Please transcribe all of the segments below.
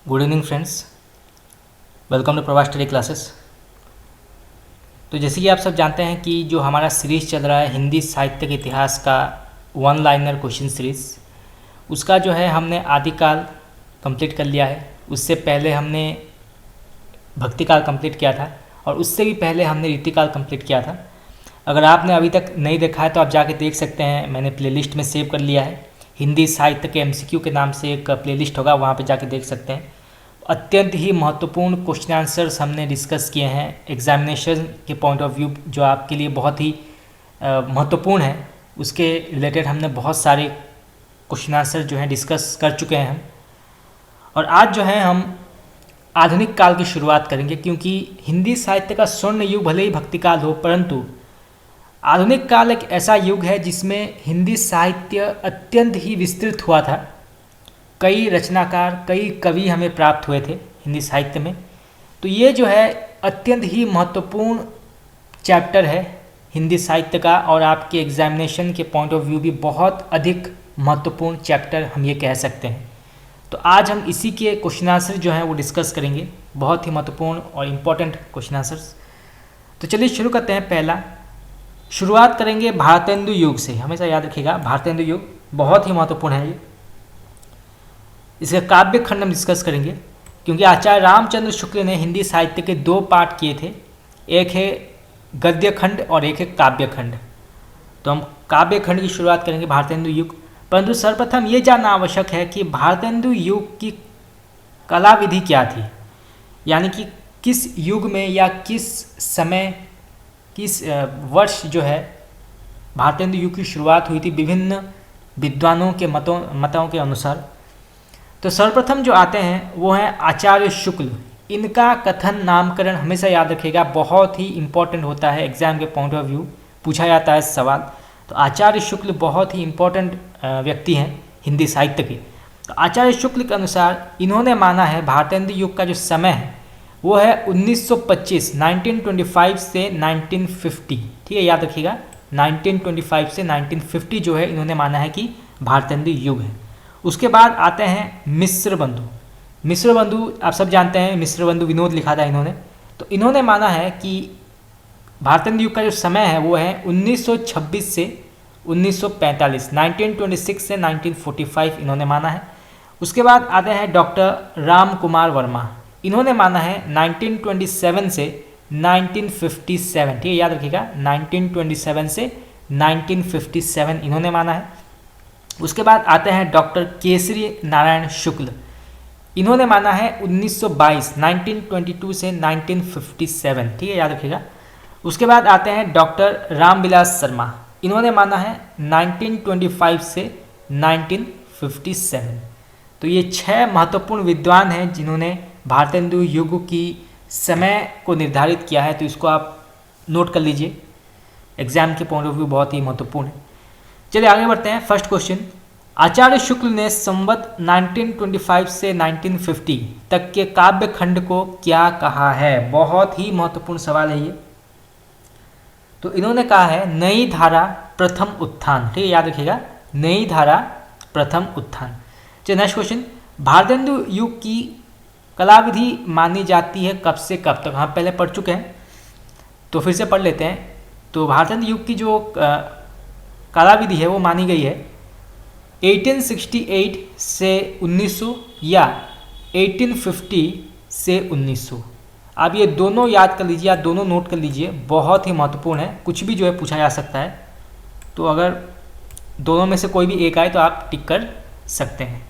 Good evening friends, welcome to Prabha study classes. तो जैसे कि आप सब जानते हैं कि जो हमारा सीरीज़ चल रहा है हिंदी साहित्य के इतिहास का वन लाइनर क्वेश्चन सीरीज़, उसका जो है हमने आदिकाल कंप्लीट कर लिया है। उससे पहले हमने भक्तिकाल कंप्लीट किया था और उससे भी पहले हमने रीतिकाल कंप्लीट किया था। अगर आपने अभी तक नहीं देखा है तो आप जाके देख सकते हैं, मैंने प्लेलिस्ट में सेव कर लिया है। हिंदी साहित्य के MCQ के नाम से एक प्लेलिस्ट होगा, वहाँ पे जाके देख सकते हैं। अत्यंत ही महत्वपूर्ण क्वेश्चन आंसर्स हमने डिस्कस किए हैं एग्जामिनेशन के पॉइंट ऑफ व्यू, जो आपके लिए बहुत ही महत्वपूर्ण है। उसके रिलेटेड हमने बहुत सारे क्वेश्चन आंसर जो हैं डिस्कस कर चुके हैं हम। और आज जो है हम आधुनिक काल की शुरुआत करेंगे, क्योंकि हिंदी साहित्य का स्वर्ण युग भले ही भक्तिकाल हो, परंतु आधुनिक काल एक ऐसा युग है जिसमें हिंदी साहित्य अत्यंत ही विस्तृत हुआ था। कई रचनाकार, कई कवि हमें प्राप्त हुए थे हिंदी साहित्य में। तो ये जो है अत्यंत ही महत्वपूर्ण चैप्टर है हिंदी साहित्य का, और आपके एग्जामिनेशन के पॉइंट ऑफ व्यू भी बहुत अधिक महत्वपूर्ण चैप्टर हम ये कह सकते हैं। तो आज हम इसी के क्वेश्चन आंसर जो हैं वो डिस्कस करेंगे, बहुत ही महत्वपूर्ण और इम्पोर्टेंट क्वेश्चन आंसर्स। तो चलिए शुरू करते हैं। पहला शुरुआत करेंगे भारतेंदु युग से। हमेशा याद रखिएगा, भारतेंदु युग बहुत ही महत्वपूर्ण है ये। इसका काव्य खंड हम डिस्कस करेंगे, क्योंकि आचार्य रामचंद्र शुक्ल ने हिंदी साहित्य के दो पार्ट किए थे, एक है गद्य खंड और एक है काव्य खंड। तो हम काव्य खंड की शुरुआत करेंगे भारतेंदु युग। परंतु सर्वप्रथम ये जानना आवश्यक है कि भारतेंदु युग की कला विधि क्या थी, यानी कि किस युग में या किस समय, किस वर्ष जो है भारतेंदु युग की शुरुआत हुई थी विभिन्न विद्वानों के मतों के अनुसार। तो सर्वप्रथम जो आते हैं वो हैं आचार्य शुक्ल। इनका कथन नामकरण हमेशा याद रखिएगा, बहुत ही इम्पोर्टेंट होता है, एग्जाम के पॉइंट ऑफ व्यू पूछा जाता है सवाल। तो आचार्य शुक्ल बहुत ही इम्पोर्टेंट व्यक्ति हैं हिंदी साहित्य के। तो आचार्य शुक्ल के अनुसार इन्होंने माना है भारतेंदु युग का जो समय है वो है 1925 1925 से 1950। ठीक है, याद रखिएगा 1925 से 1950 जो है इन्होंने माना है कि भारतेंदु युग है। उसके बाद आते हैं मिश्र बंधु। मिश्र बंधु आप सब जानते हैं, मिश्र बंधु विनोद लिखा था इन्होंने। तो इन्होंने माना है कि भारतेंदु युग का जो समय है वो है 1926 से 1945, 1926 से 1945 इन्होंने माना है। उसके बाद आते हैं डॉक्टर राम कुमार वर्मा। इन्होंने माना है 1927 से 1957। ठीक है, याद रखिएगा 1927 से 1957 इन्होंने माना है। उसके बाद आते हैं डॉक्टर केसरी नारायण शुक्ल। इन्होंने माना है 1922 1922 से 1957। ठीक है, याद रखिएगा। उसके बाद आते हैं डॉक्टर रामविलास शर्मा। इन्होंने माना है 1925 से 1957। तो ये 6 महत्वपूर्ण विद्वान हैं जिन्होंने भारतेंदु युग की समय को निर्धारित किया है। तो इसको आप नोट कर लीजिए, एग्जाम के पॉइंट ऑफ व्यू बहुत ही महत्वपूर्ण है। चलिए आगे बढ़ते हैं। फर्स्ट क्वेश्चन, आचार्य शुक्ल ने संवत 1925 से 1950 तक के काव्य खंड को क्या कहा है? बहुत ही महत्वपूर्ण सवाल है ये। तो इन्होंने कहा है नई धारा प्रथम उत्थान। ठीक है, याद रखिएगा नई धारा प्रथम उत्थान। चलिए नेक्स्ट क्वेश्चन, भारतेंदु युग की कला विधि मानी जाती है कब से कब तक? हम पहले पढ़ चुके हैं, तो फिर से पढ़ लेते हैं। तो भारतेंदु युग की जो कला विधि है वो मानी गई है 1868 से 1900 या 1850 से 1900। आप ये दोनों याद कर लीजिए, आप दोनों नोट कर लीजिए, बहुत ही महत्वपूर्ण है। कुछ भी जो है पूछा जा सकता है, तो अगर दोनों में से कोई भी एक आए तो आप टिक कर सकते हैं।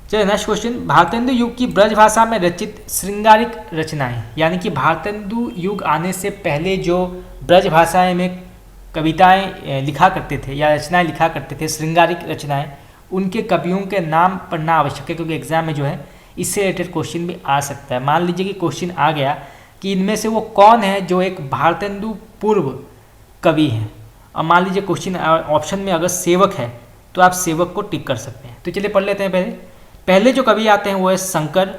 चलिए नेक्स्ट क्वेश्चन, भारतेंदु युग की ब्रज भाषा में रचित श्रृंगारिक रचनाएं, यानी कि भारतेंदु युग आने से पहले जो ब्रज भाषा में कविताएं लिखा करते थे या रचनाएं लिखा करते थे, श्रृंगारिक रचनाएं, उनके कवियों के नाम पढ़ना आवश्यक है, क्योंकि एग्जाम में जो है इससे रिलेटेड क्वेश्चन भी आ सकता है। मान लीजिए कि क्वेश्चन आ गया कि इनमें से वो कौन है जो एक भारतेंदु पूर्व कवि हैं, और मान लीजिए क्वेश्चन ऑप्शन में अगर सेवक है तो आप सेवक को टिक कर सकते हैं। तो चलिए पढ़ लेते हैं। पहले जो कवि आते हैं वो है शंकर।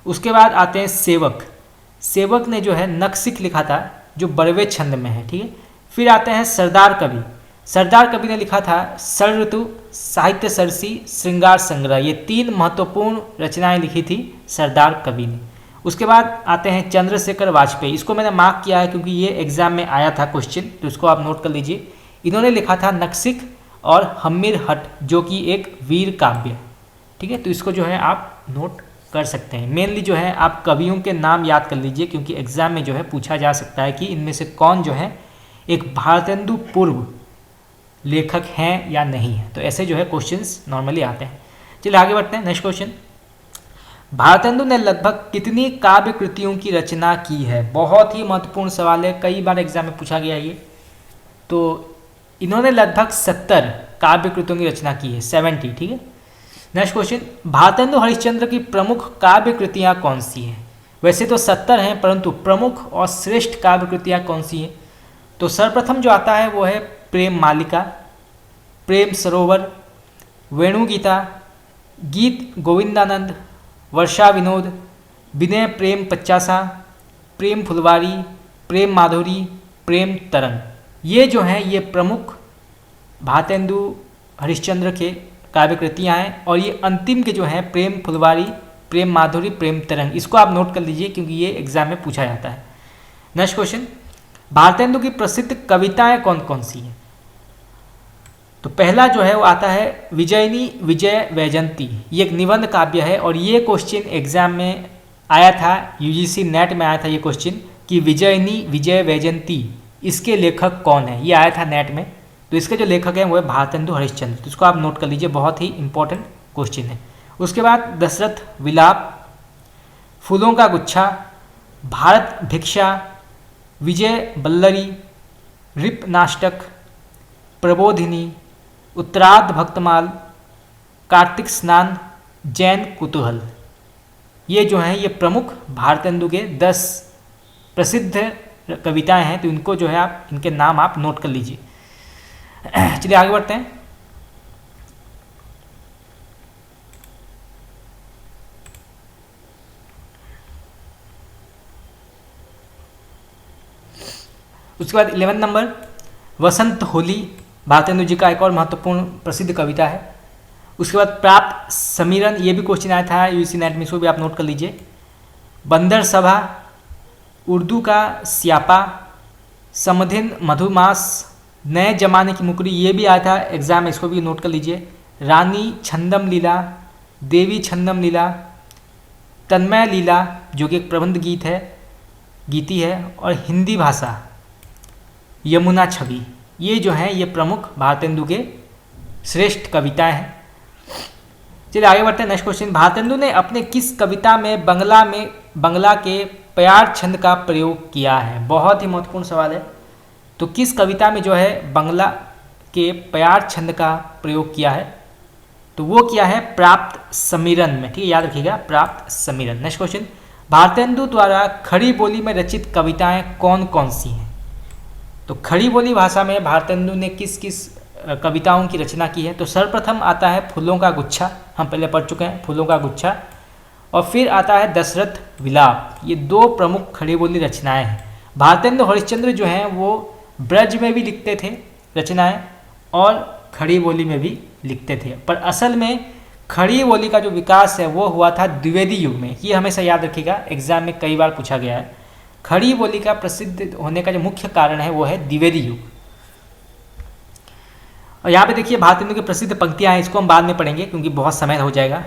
उसके बाद आते हैं सेवक। ने जो है नक्सिक लिखा था जो बड़वे छंद में है। ठीक है, फिर आते हैं सरदार कवि। सरदार कवि ने लिखा था शरद ऋतु, साहित्य सरसी, श्रृंगार संग्रह। ये 3 महत्वपूर्ण रचनाएं लिखी थी सरदार कवि ने। उसके बाद आते हैं चंद्रशेखर वाजपेयी। इसको मैंने मार्क किया है क्योंकि ये एग्जाम में आया था क्वेश्चन, तो इसको आप नोट कर लीजिए। इन्होंने लिखा था नक्सिक और हम्मीर हट, जो कि एक वीर काव्य है। ठीक है, तो इसको जो है आप नोट कर सकते हैं। मेनली जो है आप कवियों के नाम याद कर लीजिए, क्योंकि एग्जाम में जो है पूछा जा सकता है कि इनमें से कौन जो है एक भारतेंदु पूर्व लेखक हैं या नहीं है। तो ऐसे जो है क्वेश्चंस नॉर्मली आते हैं। चलिए आगे बढ़ते हैं। नेक्स्ट क्वेश्चन, भारतेंदु ने लगभग कितनी काव्य कृतियों की रचना की है? बहुत ही महत्वपूर्ण सवाल है, कई बार एग्जाम में पूछा गया ये। तो इन्होंने लगभग 70 काव्य कृतियों की रचना की है, 70। ठीक है, नेक्स्ट क्वेश्चन, भारतेंदु हरिश्चंद्र की प्रमुख काव्य कृतियाँ कौन सी हैं? वैसे तो 70 हैं, परंतु प्रमुख और श्रेष्ठ काव्य कृतियाँ कौन सी हैं? तो सर्वप्रथम जो आता है वो है प्रेम मालिका, प्रेम सरोवर, वेणुगीता, गीत गोविंदानंद, वर्षा विनोद, विनय प्रेम पचासा, प्रेम फुलवारी, प्रेम माधुरी, प्रेम तरंग। ये जो हैं ये प्रमुख भारतेंदु हरिश्चंद्र के काव्य कृतियाँ हैं। और ये अंतिम के जो हैं प्रेम फुलवारी, प्रेम माधुरी, प्रेम तरंग, इसको आप नोट कर लीजिए क्योंकि ये एग्जाम में पूछा जाता है। नेक्स्ट क्वेश्चन, भारतेंदु की प्रसिद्ध कविताएं कौन कौन सी हैं? तो पहला जो है वो आता है विजयिनी विजय वैजयंती। ये एक निबंध काव्य है और ये क्वेश्चन एग्जाम में आया था, यूजीसी नेट में आया था ये क्वेश्चन कि विजयिनी विजय वैजयंती इसके लेखक कौन है। ये आया था नेट में। तो इसके जो लेखक हैं वो है भारतेंदु हरिश्चंद्र। तो इसको आप नोट कर लीजिए, बहुत ही इंपॉर्टेंट क्वेश्चन है। उसके बाद दशरथ विलाप, फूलों का गुच्छा, भारत भिक्षा, विजय बल्लरी, रिप नाटक, प्रबोधिनी, उत्तरार्ध भक्तमाल, कार्तिक स्नान, जैन कुतूहल। ये जो हैं ये प्रमुख भारतेंदु के 10 प्रसिद्ध कविताएं हैं। तो इनको जो है आप इनके नाम आप नोट कर लीजिए। चलिए आगे बढ़ते हैं। उसके बाद 11 नंबर वसंत होली, भारतेंदु जी का एक और महत्वपूर्ण प्रसिद्ध कविता है। उसके बाद प्राप्त समीरन, ये भी क्वेश्चन आया था यूजीसी नेट में, इसको भी आप नोट कर लीजिए। बंदर सभा, उर्दू का स्यापा, समधिन मधुमास, नए जमाने की मुकरी, ये भी आया था एग्जाम में, इसको भी नोट कर लीजिए। रानी छंदम लीला, देवी छंदम लीला, तन्मय लीला जो कि एक प्रबंध गीत है, गीति है, और हिंदी भाषा यमुना छवि। ये जो हैं ये प्रमुख भारतेंदु के श्रेष्ठ कविताएं हैं। चलिए आगे बढ़ते हैं। नेक्स्ट क्वेश्चन, भारतेंदु ने अपने किस कविता में बंगला के प्यार छंद का प्रयोग किया है? बहुत ही महत्वपूर्ण सवाल है। तो किस कविता में जो है बंगला के प्यार छंद का प्रयोग किया है? तो वो किया है प्राप्त समीरन में। ठीक है, याद रखिएगा, प्राप्त समीरन। नेक्स्ट क्वेश्चन, भारतेंदु द्वारा खड़ी बोली में रचित कविताएं कौन कौन सी हैं? तो खड़ी बोली भाषा में भारतेंदु ने किस किस कविताओं की रचना की है? तो सर्वप्रथम आता है फूलों का गुच्छा, हम पहले पढ़ चुके हैं फूलों का गुच्छा, और फिर आता है दशरथ विलाप। ये 2 प्रमुख खड़ी बोली रचनाएं हैं। भारतेंदु हरिश्चंद्र जो हैं वो ब्रज में भी लिखते थे रचनाएं और खड़ी बोली में भी लिखते थे, पर असल में खड़ी बोली का जो विकास है वो हुआ था द्विवेदी युग में। ये हमेशा याद रखिएगा, एग्जाम में कई बार पूछा गया है। खड़ी बोली का प्रसिद्ध होने का जो मुख्य कारण है वो है द्विवेदी युग। और यहाँ पे देखिए भारतेंदु की प्रसिद्ध पंक्तियाँ हैं, इसको हम बाद में पढ़ेंगे क्योंकि बहुत समय हो जाएगा,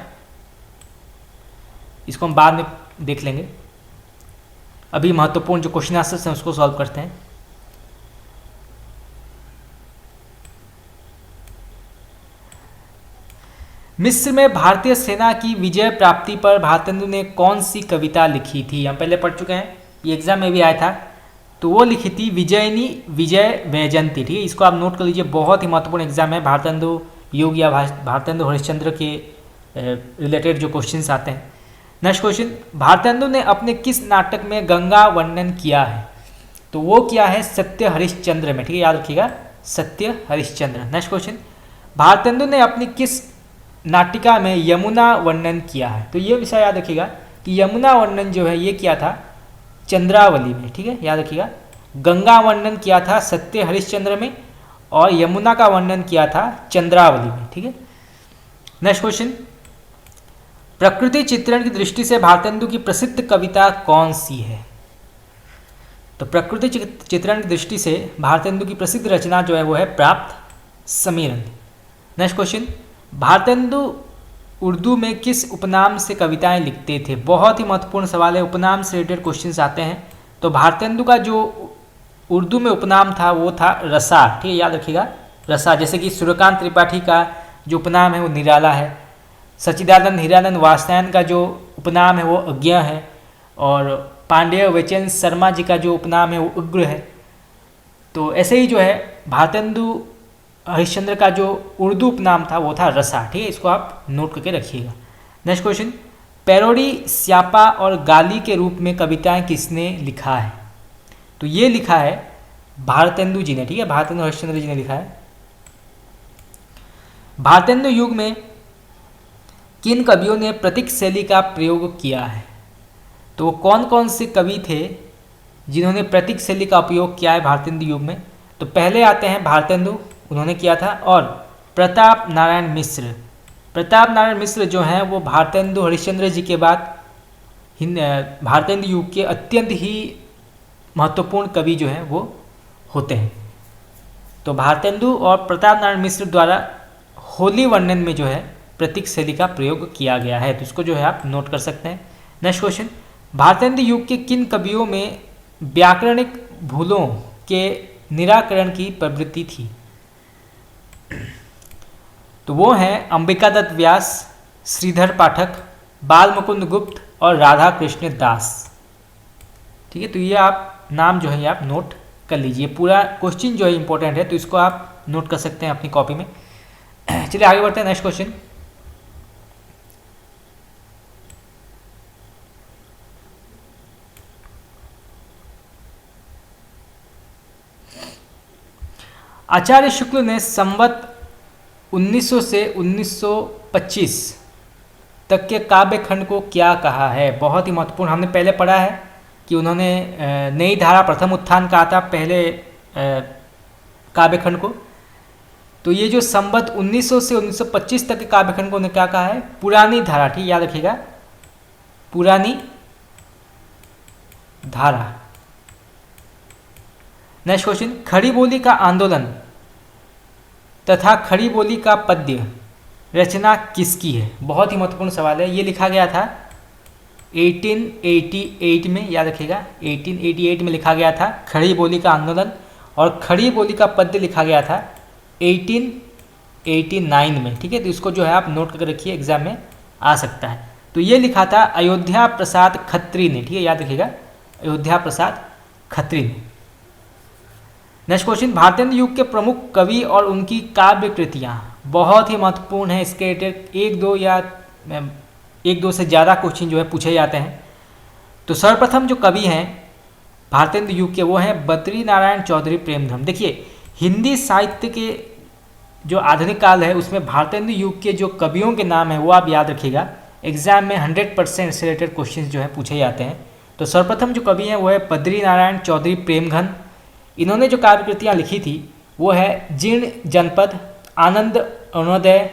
इसको हम बाद में देख लेंगे। अभी महत्वपूर्ण जो क्वेश्चन आंसर्स हैं उसको सॉल्व करते हैं। मिस्र में भारतीय सेना की विजय प्राप्ति पर भारतेंदु ने कौन सी कविता लिखी थी? हम पहले पढ़ चुके हैं, ये एग्जाम में भी आया था। तो वो लिखी थी विजयिनी विजय वैजयंती। ठीक है, इसको आप नोट कर लीजिए, बहुत ही महत्वपूर्ण एग्जाम है। भारतेंदु युग या भारतेंदु हरिश्चंद्र के रिलेटेड जो क्वेश्चंस आते हैं। नेक्स्ट क्वेश्चन, भारतेंदु ने अपने किस नाटक में गंगा वर्णन किया है? तो वो किया है सत्य हरिश्चंद्र में। ठीक है, याद रखिएगा, सत्य हरिश्चंद्र। नेक्स्ट क्वेश्चन, भारतेंदु ने अपनी किस नाटिका में यमुना वर्णन किया है? तो ये विषय याद रखिएगा कि यमुना वर्णन जो है ये किया था चंद्रावली में। ठीक है, याद रखिएगा, गंगा वर्णन किया था सत्य हरिश्चंद्र में, और यमुना का वर्णन किया था चंद्रावली में। ठीक है, नेक्स्ट क्वेश्चन, प्रकृति चित्रण की दृष्टि से भारतेंदु की प्रसिद्ध कविता कौन सी है? तो प्रकृति चित्रण की दृष्टि से भारतेंदु की प्रसिद्ध रचना जो है वो है प्राप्त समीरण। नेक्स्ट क्वेश्चन, भारतेंदु उर्दू में किस उपनाम से कविताएं लिखते थे? बहुत ही महत्वपूर्ण सवाल है, उपनाम से रिलेटेड क्वेश्चंस आते हैं। तो भारतेंदु का जो उर्दू में उपनाम था वो था रसा। ठीक है, याद रखिएगा रसा। जैसे कि सूर्यकांत त्रिपाठी का जो उपनाम है वो निराला है, सच्चिदानंद हीरानंद वात्स्यायन का जो उपनाम है वो अज्ञ है, और पांडेय वैचेंद्र शर्मा जी का जो उपनाम है वो उग्र है। तो ऐसे ही जो है भारतेंदु हरिश्चंद्र का जो उर्दू उपनाम था वो था रसा। ठीक है, इसको आप नोट करके रखिएगा। नेक्स्ट क्वेश्चन, पैरोडी, स्यापा और गाली के रूप में कविताएं किसने लिखा है? तो ये लिखा है भारतेंदु जी ने। ठीक है, भारतेंदु हरिश्चंद्र जी ने लिखा है। भारतेंदु युग में किन कवियों ने प्रतीक शैली का प्रयोग किया है? तो कौन कौन से कवि थे जिन्होंने प्रतीक शैली का उपयोग किया है भारतेंदु युग में? तो पहले आते हैं भारतेंदु, उन्होंने किया था, और प्रताप नारायण मिश्र। प्रताप नारायण मिश्र जो हैं वो भारतेंदु हरिश्चंद्र जी के बाद भारतेंदु युग के अत्यंत ही महत्वपूर्ण कवि जो हैं वो होते हैं। तो भारतेंदु और प्रताप नारायण मिश्र द्वारा होली वर्णन में जो है प्रतीक शैली का प्रयोग किया गया है। तो इसको जो है आप नोट कर सकते हैं। नेक्स्ट क्वेश्चन, भारतेंदु युग के किन कवियों में व्याकरणिक भूलों के निराकरण की प्रवृत्ति थी? तो वो हैं अंबिकादत्त व्यास, श्रीधर पाठक, बालमुकुंद गुप्त और राधा कृष्ण दास। ठीक है, तो ये आप नाम जो है ये आप नोट कर लीजिए। पूरा क्वेश्चन जो है इंपॉर्टेंट है, तो इसको आप नोट कर सकते हैं अपनी कॉपी में। चलिए आगे बढ़ते हैं। नेक्स्ट क्वेश्चन, आचार्य शुक्ल ने संवत 1900 से 1925 तक के काव्य खंड को क्या कहा है? बहुत ही महत्वपूर्ण, हमने पहले पढ़ा है कि उन्होंने नई धारा प्रथम उत्थान कहा था पहले काव्य खंड को। तो ये जो संवत 1900 से 1925 तक के काव्य खंड को उन्होंने क्या कहा है? पुरानी धारा। ठीक, याद रखिएगा, पुरानी धारा। नेक्स्ट क्वेश्चन, खड़ी बोली का आंदोलन तथा खड़ी बोली का पद्य रचना किसकी है? बहुत ही महत्वपूर्ण सवाल है। ये लिखा गया था 1888 में, याद रखिएगा 1888 में लिखा गया था खड़ी बोली का आंदोलन, और खड़ी बोली का पद्य लिखा गया था 1889 में। ठीक है, तो इसको जो है आप नोट करके रखिए, एग्जाम में आ सकता है। तो ये लिखा था अयोध्या प्रसाद खत्री ने। ठीक है, याद रखिएगा अयोध्या प्रसाद खत्री ने। नेक्स्ट क्वेश्चन, भारतेंदु युग के प्रमुख कवि और उनकी काव्य कृतियाँ बहुत ही महत्वपूर्ण है। इसके रिलेटेड एक दो से ज़्यादा क्वेश्चन जो है पूछे जाते हैं। तो सर्वप्रथम जो कवि हैं भारतेंदु युग के वो हैं बद्री नारायण चौधरी प्रेमधन। देखिए, हिंदी साहित्य के जो आधुनिक काल है उसमें भारतेंदु युग के जो कवियों के नाम है वो आप याद रखिएगा, एग्जाम में 100% से रिलेटेड क्वेश्चन जो है पूछे जाते हैं। तो सर्वप्रथम जो कवि हैं वो है बद्री नारायण चौधरी प्रेमघन। इन्होंने जो काव्य कृतियाँ लिखी थी वो है जीर्ण जनपद, आनंद अरुणोदय,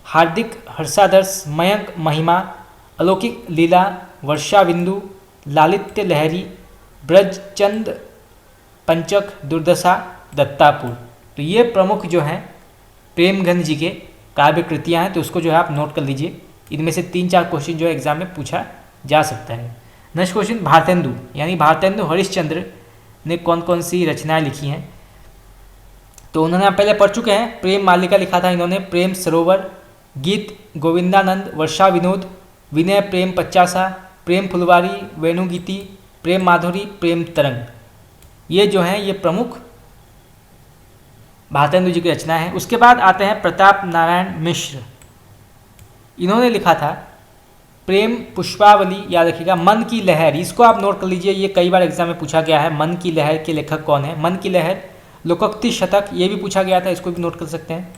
हार्दिक हर्षादर्श, मयंक महिमा, अलौकिक लीला, वर्षा बिंदु, लालित्य लहरी, ब्रजचंद, पंचक, दुर्दशा, दत्तापुर। तो ये प्रमुख जो हैं प्रेमघन जी के काव्य कृतियाँ हैं। तो उसको जो है आप नोट कर लीजिए, इनमें से 3-4 क्वेश्चन जो है एग्जाम में पूछा जा सकता है। नेक्स्ट क्वेश्चन, भारतेंदु यानी भारतेंदु हरिश्चंद्र ने कौन कौन सी रचनाएं लिखी हैं? तो उन्होंने आप पहले पढ़ चुके हैं, प्रेम मालिका लिखा था इन्होंने, प्रेम सरोवर, गीत गोविंदानंद, वर्षा विनोद, विनय प्रेम पचासा, प्रेम फुलवारी, वेणुगीति, प्रेम माधुरी, प्रेम तरंग। ये जो हैं ये प्रमुख भारतेंदु जी की रचना है। उसके बाद आते हैं प्रताप नारायण मिश्र। इन्होंने लिखा था प्रेम पुष्पावली, याद रखिएगा, मन की लहर, इसको आप नोट कर लीजिए, ये कई बार एग्जाम में पूछा गया है। मन की लहर के लेखक कौन है? मन की लहर, लोकोक्ति शतक, ये भी पूछा गया था, इसको भी नोट कर सकते हैं।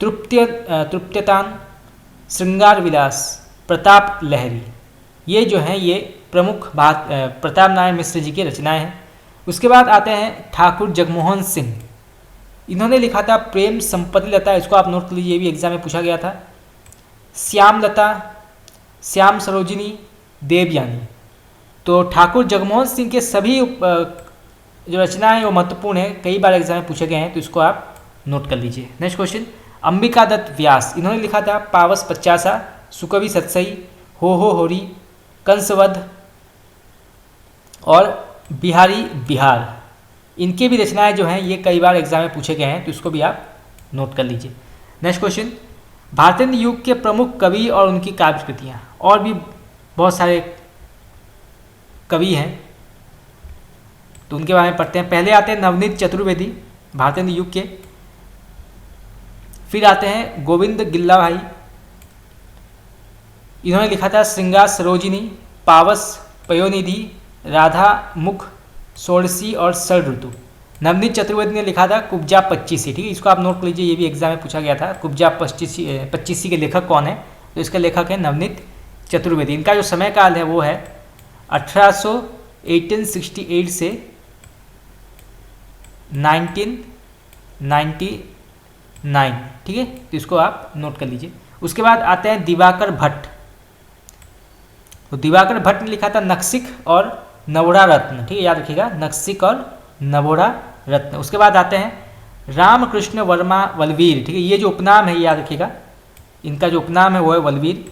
तृप्यतान, श्रृंगार विलास, प्रताप लहरी, ये जो हैं ये प्रमुख प्रताप नारायण मिश्र जी की रचनाएं हैं। उसके बाद आते हैं ठाकुर जगमोहन सिंह। इन्होंने लिखा था प्रेम संपत्ति लता, इसको आप नोट कर लीजिए, ये भी एग्जाम में पूछा गया था। श्याम लता, श्याम सरोजिनी, देवयानी। तो ठाकुर जगमोहन सिंह के सभी जो रचनाएं हैं वो महत्वपूर्ण है, कई बार एग्जाम में पूछे गए हैं, तो इसको आप नोट कर लीजिए। नेक्स्ट क्वेश्चन, अंबिका दत्त व्यास, इन्होंने लिखा था पावस पचासा, सुकवि सत्सई, हो होरी, कंसवध और बिहारी बिहार। इनके भी रचनाएं जो हैं ये कई बार एग्जाम में पूछे गए हैं, तो इसको भी आप नोट कर लीजिए। नेक्स्ट क्वेश्चन, भारतेंदु युग के प्रमुख कवि और उनकी काव्य कृतियाँ। और भी बहुत सारे कवि हैं, तो उनके बारे में पढ़ते हैं। पहले आते हैं नवनीत चतुर्वेदी, भारतेंदु युग के। फिर आते हैं गोविंद गिल्ला भाई, इन्होंने लिखा था श्रृंगार सरोजिनी, पावस, पयोनिधि, राधा मुख, षोडशी और शरद ऋतु। नवनीत चतुर्वेदी ने लिखा था कुब्जा पच्चीसी, ठीक है, इसको आप नोट कर लीजिए, ये भी एग्जाम में पूछा गया था। कुब्जा पच्चीसी के लेखक कौन है, तो इसका लेखक है नवनीत चतुर्वेदी। इनका जो समय काल है वो है 1868 से 1999, ठीक है, तो इसको आप नोट कर लीजिए। उसके बाद आते हैं दिवाकर भट्ट, तो दिवाकर भट्ट ने लिखा था नक्सिक और नवोढ़ा रत्न, ठीक है, याद रखिएगा, नक्सिक और नवोढ़ा रत्न। उसके बाद आते हैं रामकृष्ण वर्मा वलवीर, ठीक है, ये जो उपनाम है याद रखिएगा, इनका जो उपनाम है वो है वलवीर।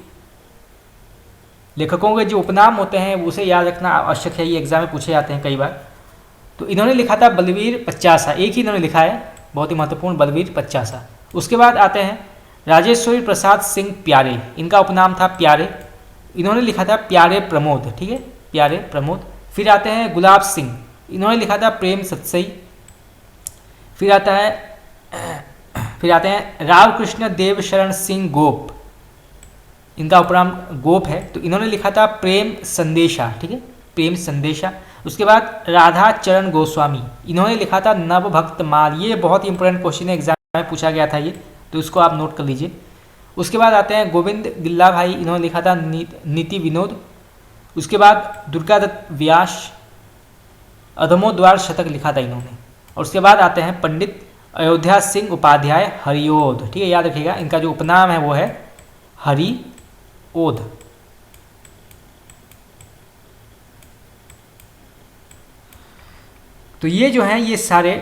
लेखकों के जो उपनाम होते हैं उसे याद रखना आवश्यक है, ये एग्जाम में पूछे जाते हैं कई बार। तो इन्होंने लिखा था बलवीर पचासा, एक ही इन्होंने लिखा है, बहुत ही महत्वपूर्ण, बलवीर पचासा। उसके बाद आते हैं राजेश्वरी प्रसाद सिंह प्यारे, इनका उपनाम था प्यारे, इन्होंने लिखा था प्यारे प्रमोद, ठीक है, प्यारे प्रमोद। फिर आते हैं गुलाब सिंह, इन्होंने लिखा था प्रेम सत्सई। फिर आते हैं राव कृष्ण देव शरण सिंह गोप, इनका उपनाम गोप है, तो इन्होंने लिखा था प्रेम संदेशा, ठीक है, प्रेम संदेशा। उसके बाद राधा चरण गोस्वामी, इन्होंने लिखा था नव भक्त माल, ये बहुत ही इंपॉर्टेंट क्वेश्चन है, एग्जाम में पूछा गया था ये, तो इसको आप नोट कर लीजिए। उसके बाद आते हैं गोविंद गिल्ला भाई, इन्होंने लिखा था नीति विनोद। उसके बाद दुर्गादत्त व्यास, अधमोद्वार शतक लिखा था इन्होंने। और उसके बाद आते हैं पंडित अयोध्या सिंह उपाध्याय हरिओध, ठीक है, याद रखिएगा, इनका जो उपनाम है वो है हरिओध। तो ये जो हैं ये सारे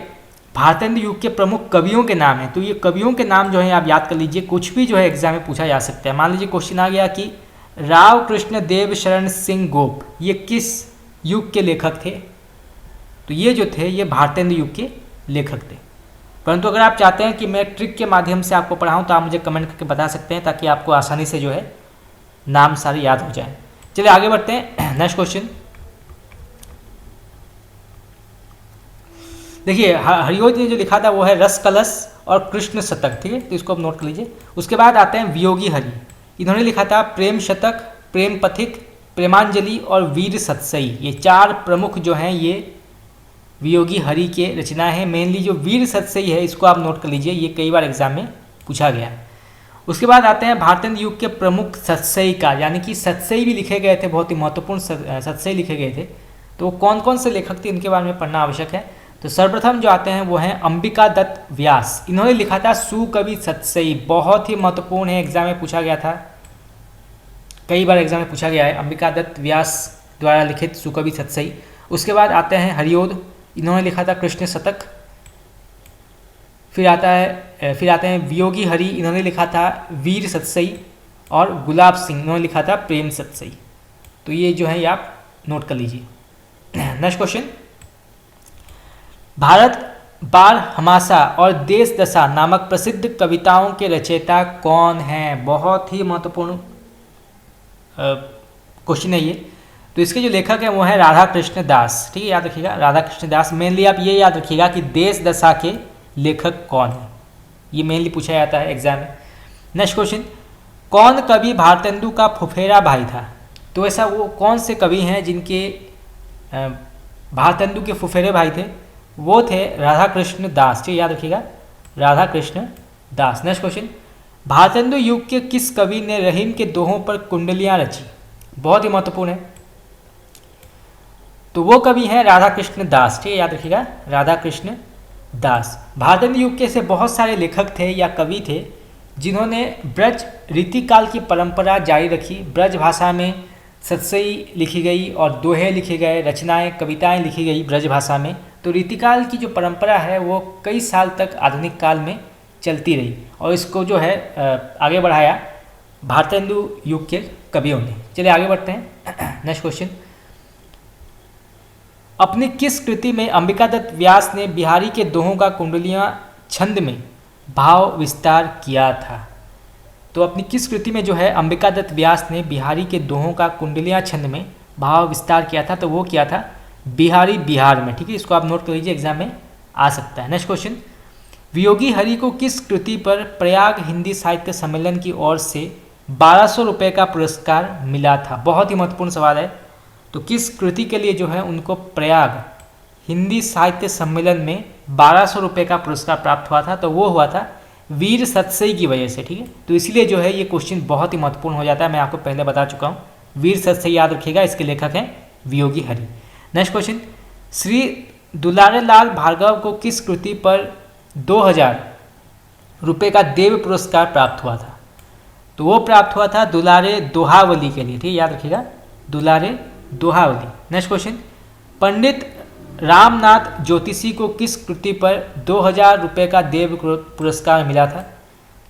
भारतेंदु युग के प्रमुख कवियों के नाम हैं। तो ये कवियों के नाम जो हैं आप याद कर लीजिए, कुछ भी जो है एग्जाम में पूछा जा सकता है। मान लीजिए क्वेश्चन आ गया कि राव कृष्ण देव शरण सिंह गोप ये किस युग के लेखक थे, तो ये जो थे ये भारतेंदु युग के लेखक थे। परंतु अगर आप चाहते हैं कि मैं ट्रिक के माध्यम से आपको पढ़ाऊँ तो आप मुझे कमेंट करके बता सकते हैं, ताकि आपको आसानी से जो है नाम सारे याद हो जाए। चलिए आगे बढ़ते हैं। नेक्स्ट क्वेश्चन देखिए, हरिओध ने जो लिखा था वो है रस कलश और कृष्ण शतक, ठीक है, तो इसको आप नोट कर लीजिए। उसके बाद आते हैं वियोगी हरि, इन्होंने लिखा था प्रेम शतक, प्रेम पथिक, प्रेमांजलि और वीर सत्सई। ये चार प्रमुख जो हैं ये वियोगी हरि के रचना है। मेनली जो वीर सत्सई है इसको आप नोट कर लीजिए, ये कई बार एग्जाम में पूछा गया। उसके बाद आते हैं भारतेंदु युग के प्रमुख सत्सईकार, यानी कि सत्सई भी लिखे गए थे, बहुत ही महत्वपूर्ण सत्सई लिखे गए थे। तो कौन कौन से लेखक थे इनके बारे में पढ़ना आवश्यक है। तो सर्वप्रथम जो आते हैं वो हैं अंबिका दत्त व्यास, इन्होंने लिखा था सुकवि सत्सई, बहुत ही महत्वपूर्ण है, एग्जाम में पूछा गया था, कई बार एग्जाम में पूछा गया है, अंबिका दत्त व्यास द्वारा लिखित सुकवि सत्सई। उसके बाद आते हैं हरिओध, इन्होंने लिखा था कृष्ण शतक। फिर आते हैं वियोगी हरि, इन्होंने लिखा था वीर सत्सई। और गुलाब सिंह, इन्होंने लिखा था प्रेम सत्सई। तो ये जो है ये आप नोट कर लीजिए। नेक्स्ट क्वेश्चन, भारत बार हमासा और देश दशा नामक प्रसिद्ध कविताओं के रचयिता कौन हैं, बहुत ही महत्वपूर्ण क्वेश्चन है ये। तो इसके जो लेखक हैं वो हैं राधा कृष्ण दास, ठीक है, याद रखिएगा, राधा कृष्ण दास। मेनली आप ये याद रखिएगा कि देश दशा के लेखक कौन है, ये मेनली पूछा जाता है एग्जाम में। नेक्स्ट क्वेश्चन, कौन कवि भारतेंदु का फुफेरा भाई था। तो ऐसा वो कौन से कवि हैं जिनके भारतेंदु के फुफेरे भाई थे, वो थे राधा कृष्ण दास, ठीक है, याद रखिएगा, राधा कृष्ण दास। नेक्स्ट क्वेश्चन, भारतेंदु युग के किस कवि ने रहीम के दोहों पर कुंडलियां रची, बहुत ही महत्वपूर्ण है। तो वो कवि हैं राधा कृष्ण दास, ठीक है, याद रखिएगा, राधा कृष्ण दास। भारतेंदु युग के ऐसे बहुत सारे लेखक थे या कवि थे जिन्होंने ब्रज रीतिकाल की परंपरा जारी रखी। ब्रज भाषा में सतसई लिखी गई और दोहे लिखे गए, रचनाएं कविताएं लिखी गई ब्रज भाषा में। तो रीतिकाल की जो परंपरा है वो कई साल तक आधुनिक काल में चलती रही और इसको जो है आगे बढ़ाया भारतेंदु युग के कवियों ने। चलिए आगे बढ़ते हैं। नेक्स्ट क्वेश्चन, अपनी किस कृति में अंबिकादत्त व्यास ने बिहारी के दोहों का कुंडलियां छंद में भाव विस्तार किया था? तो अपनी किस कृति में जो है अंबिकादत्त व्यास ने बिहारी के दोहों का कुंडलियां छंद में भाव विस्तार किया था? तो वो किया था बिहारी बिहार में। ठीक है, इसको आप नोट कर लीजिए, एग्जाम में आ सकता है। नेक्स्ट क्वेश्चन, वियोगी हरि को किस कृति पर प्रयाग हिंदी साहित्य सम्मेलन की ओर से 1200 रुपये का पुरस्कार मिला था? बहुत ही महत्वपूर्ण सवाल है। तो किस कृति के लिए जो है उनको प्रयाग हिंदी साहित्य सम्मेलन में 1200 रुपये का पुरस्कार प्राप्त हुआ था? तो वो हुआ था वीर सतसई की वजह से। ठीक है, तो इसलिए जो है ये क्वेश्चन बहुत ही महत्वपूर्ण हो जाता है। मैं आपको पहले बता चुका हूँ, वीर सतसई याद रखिएगा, इसके लेखक हैं वियोगी हरि। नेक्स्ट क्वेश्चन, श्री दुलारे लाल भार्गव को किस कृति पर 2000 रुपये का देव पुरस्कार प्राप्त हुआ था? तो वो प्राप्त हुआ था दुलारे दोहावली के लिए। ठीक है, याद रखिएगा, दुलारे दोहावली। नेक्स्ट क्वेश्चन, पंडित रामनाथ ज्योतिषी को किस कृति पर 2000 रुपये का देव पुरस्कार मिला था?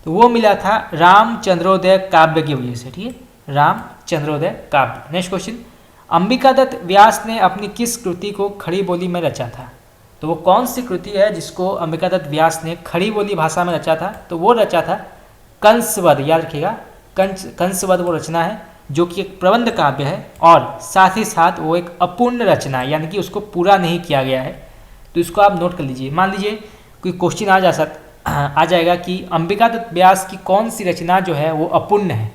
तो वो मिला था रामचंद्रोदय काव्य की वजह से। ठीक है, रामचंद्रोदय काव्य। नेक्स्ट क्वेश्चन, अंबिकादत्त व्यास ने अपनी किस कृति को खड़ी बोली में रचा था? तो वो कौन सी कृति है जिसको अंबिकादत्त व्यास ने खड़ी बोली भाषा में रचा था? तो वो रचा था कंसवध। याद रखिएगा, कंसवध वो रचना है जो कि एक प्रबंध काव्य है और साथ ही साथ वो एक अपूर्ण रचना है, यानी कि उसको पूरा नहीं किया गया है। तो इसको आप नोट कर लीजिए। मान लीजिए कोई क्वेश्चन आ जाएगा कि अंबिकादत्त व्यास की कौन सी रचना जो है वो अपूर्ण है,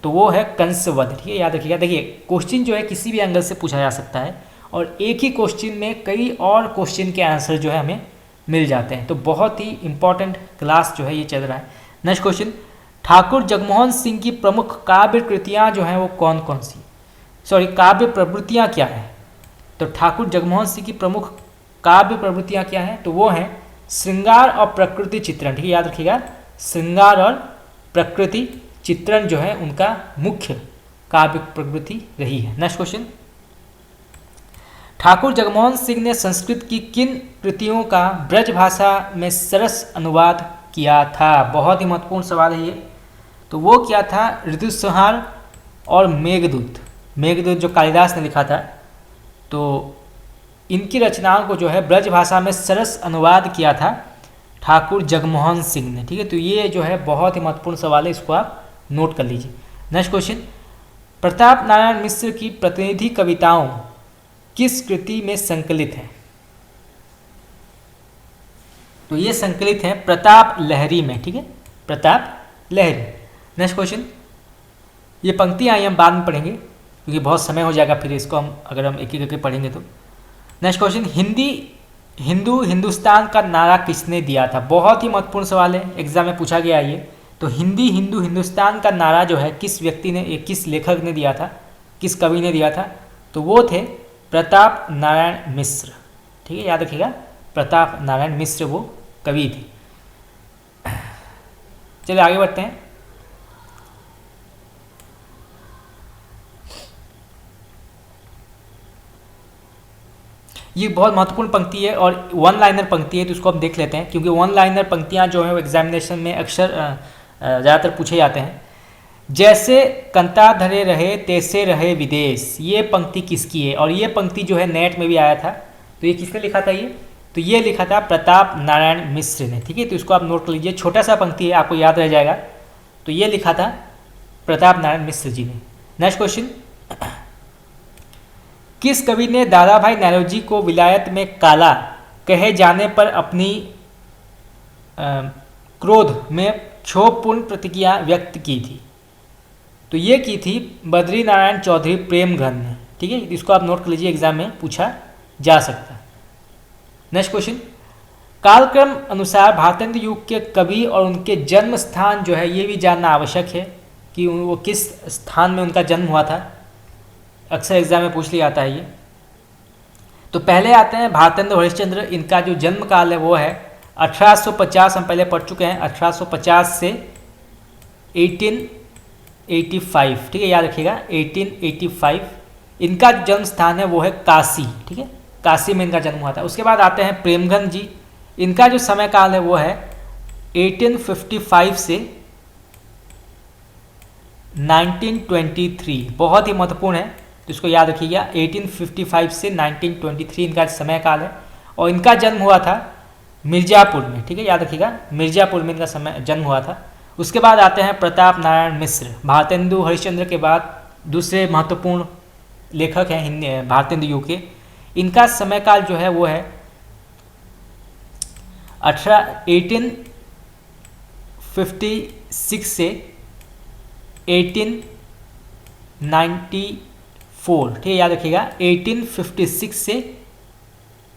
तो वो है कंसवध। ठीक है, याद रखिएगा। देखिए, क्वेश्चन जो है किसी भी एंगल से पूछा जा सकता है और एक ही क्वेश्चन में कई और क्वेश्चन के आंसर जो है हमें मिल जाते हैं। तो बहुत ही इंपॉर्टेंट क्लास जो है ये चल रहा है। नेक्स्ट क्वेश्चन, ठाकुर जगमोहन सिंह की प्रमुख काव्य कृतियाँ जो हैं वो कौन कौन सी, काव्य प्रवृत्तियाँ क्या हैं? तो ठाकुर जगमोहन सिंह की प्रमुख काव्य प्रवृत्तियाँ क्या हैं? तो वो हैं श्रृंगार और प्रकृति चित्रण। ठीक है, याद रखिएगा, श्रृंगार और प्रकृति चित्रण जो है उनका मुख्य काव्य प्रवृत्ति रही है। नेक्स्ट क्वेश्चन, ठाकुर जगमोहन सिंह ने संस्कृत की किन कृतियों का ब्रज भाषा में सरस अनुवाद किया था? बहुत ही महत्वपूर्ण सवाल है ये। तो वो क्या था? ऋतुसंहार और मेघदूत। मेघदूत जो कालिदास ने लिखा था, तो इनकी रचनाओं को जो है ब्रज भाषा में सरस अनुवाद किया था ठाकुर जगमोहन सिंह ने। ठीक है, तो ये जो है बहुत ही महत्वपूर्ण सवाल है, इसको आप नोट कर लीजिए। नेक्स्ट क्वेश्चन, प्रताप नारायण मिश्र की प्रतिनिधि कविताओं किस कृति में संकलित है? तो ये संकलित है प्रताप लहरी में। ठीक है, प्रताप लहरी। नेक्स्ट क्वेश्चन, ये पंक्तियाँ हम बाद में पढ़ेंगे क्योंकि बहुत समय हो जाएगा, फिर इसको अगर हम एक एक करके पढ़ेंगे तो। नेक्स्ट क्वेश्चन, हिंदुस्तान का नारा किसने दिया था? बहुत ही महत्वपूर्ण सवाल है, एग्जाम में पूछा गया ये। तो हिंदुस्तान का नारा जो है किस व्यक्ति ने, किस लेखक ने दिया था, किस कवि ने दिया था? तो वो थे प्रताप नारायण मिश्र। ठीक है, याद रखिएगा, प्रताप नारायण मिश्र वो कवि थे। चलिए आगे बढ़ते हैं। ये बहुत महत्वपूर्ण पंक्ति है और वन लाइनर पंक्ति है, तो इसको हम देख लेते हैं क्योंकि वन लाइनर पंक्तियां जो है वो एग्जामिनेशन में अक्सर ज़्यादातर पूछे जाते हैं। जैसे कंता धरे रहे तैसे रहे विदेश, ये पंक्ति किसकी है? और ये पंक्ति जो है नेट में भी आया था। तो ये किसने लिखा था ये? तो ये लिखा था प्रताप नारायण मिश्र ने। ठीक है, तो इसको आप नोट कर लीजिए, छोटा सा पंक्ति है, आपको याद रह जाएगा। तो ये लिखा था प्रताप नारायण मिश्र जी ने। नेक्स्ट क्वेश्चन, किस कवि ने दादा भाई नौरोजी को विलायत में काला कहे जाने पर अपनी क्रोध में क्षोभपूर्ण प्रतिक्रिया व्यक्त की थी? तो ये की थी बद्री नारायण चौधरी प्रेमघन ने। ठीक है, इसको आप नोट कर लीजिए, एग्जाम में पूछा जा सकता है। नेक्स्ट क्वेश्चन, कालक्रम अनुसार भारतेंदु युग के कवि और उनके जन्म स्थान जो है ये भी जानना आवश्यक है कि वो किस स्थान में उनका जन्म हुआ था। अक्सर एग्जाम में पूछ लिया जाता है ये। तो पहले आते हैं भारतेंद्र हरिश्चंद्र। इनका जो जन्म काल है वो है 1850, हम पहले पढ़ चुके हैं, 1850 से 1885, ठीक है, याद रखिएगा 1885। इनका जन्म स्थान है वो है काशी, ठीक है, काशी में इनका जन्म हुआ था। उसके बाद आते हैं प्रेमघन जी। इनका जो समय काल है वो है 1855 से 1923, बहुत ही महत्वपूर्ण है, तो इसको याद रखिएगा। 1855 से 1923 इनका समय काल है, और इनका जन्म हुआ था मिर्ज़ापुर में, ठीक है, याद रखिएगा, मिर्ज़ापुर में इनका समय जन्म हुआ था। उसके बाद आते हैं प्रताप नारायण मिश्र। भारतेंदु हरिश्चंद्र के बाद दूसरे महत्वपूर्ण लेखक हैं हिंदी भारतेंदु युग के। इनका समय काल जो है वो है 1856 से 1894, ठीक है, याद रखिएगा 1856 से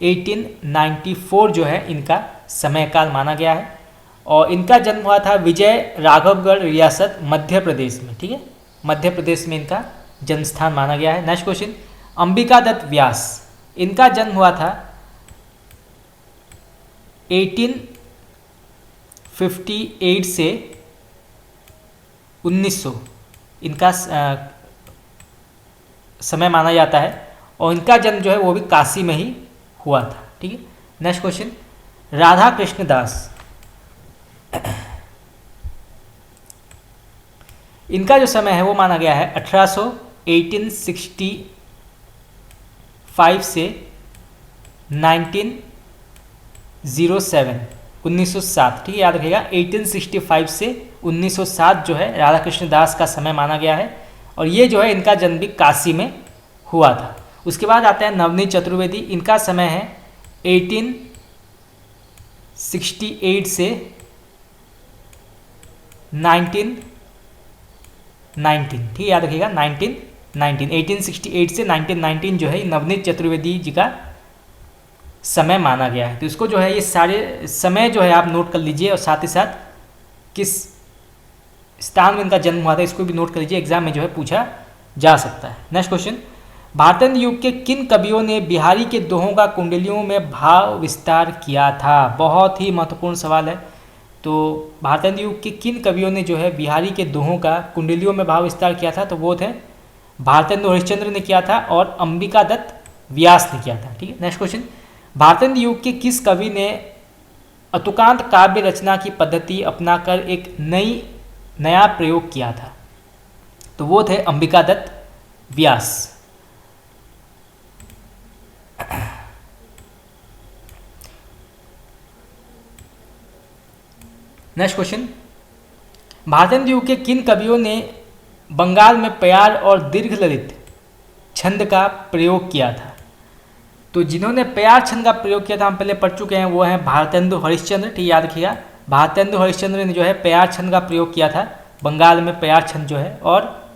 1894 जो है इनका समय काल माना गया है। और इनका जन्म हुआ था विजय राघवगढ़ रियासत मध्य प्रदेश में, ठीक है, मध्य प्रदेश में इनका जन्म स्थान माना गया है। नेक्स्ट क्वेश्चन, अंबिका दत्त व्यास। इनका जन्म हुआ था 1858 से 1900 इनका समय माना जाता है, और इनका जन्म जो है वो भी काशी में ही हुआ था, ठीक है। नेक्स्ट क्वेश्चन, राधा कृष्ण दास। इनका जो समय है वो माना गया है 1865 से 1907, ठीक है, याद रखिएगा 1865 से 1907 जो है राधा कृष्ण दास का समय माना गया है, और ये जो है इनका जन्म भी काशी में हुआ था। उसके बाद आते हैं नवनीत चतुर्वेदी। इनका समय है 1868 से 1919, ठीक है, याद रखिएगा 1919, 1868 से 1919 जो है नवनीत चतुर्वेदी जी का समय माना गया है। तो इसको जो है ये सारे समय जो है आप नोट कर लीजिए, और साथ ही साथ किस स्थान में इनका जन्म हुआ था इसको भी नोट कर लीजिए, एग्जाम में जो है पूछा जा सकता है। नेक्स्ट क्वेश्चन, भारतेंद्र युग के किन कवियों ने बिहारी के दोहों का कुंडलियों में भाव विस्तार किया था? बहुत ही महत्वपूर्ण सवाल है। तो भारतेंद्र युग के किन कवियों ने जो है बिहारी के दोहों का कुंडलियों में भाव विस्तार किया था? तो वो थे भारतेंदु हरिश्चंद्र ने किया था और अंबिका दत्त व्यास ने किया था, ठीक है। नेक्स्ट क्वेश्चन, भारतेंद्र युग के किस कवि ने अतुकांत काव्य रचना की पद्धति अपनाकर एक नया प्रयोग किया था? तो वो थे अंबिका दत्त व्यास। नेक्स्ट क्वेश्चन, भारतेंद्र युग के किन कवियों ने बंगाल में प्यार और दीर्घ ललित छंद का प्रयोग किया था? तो जिन्होंने प्यार छंद का प्रयोग किया था हम पहले पढ़ चुके हैं, वो हैं भारतेंदु हरिश्चंद्र, ठीक, याद रखिएगा भारतेंदु हरिश्चंद्र ने जो है प्यार छंद का प्रयोग किया था बंगाल में, प्यार छंद जो है, और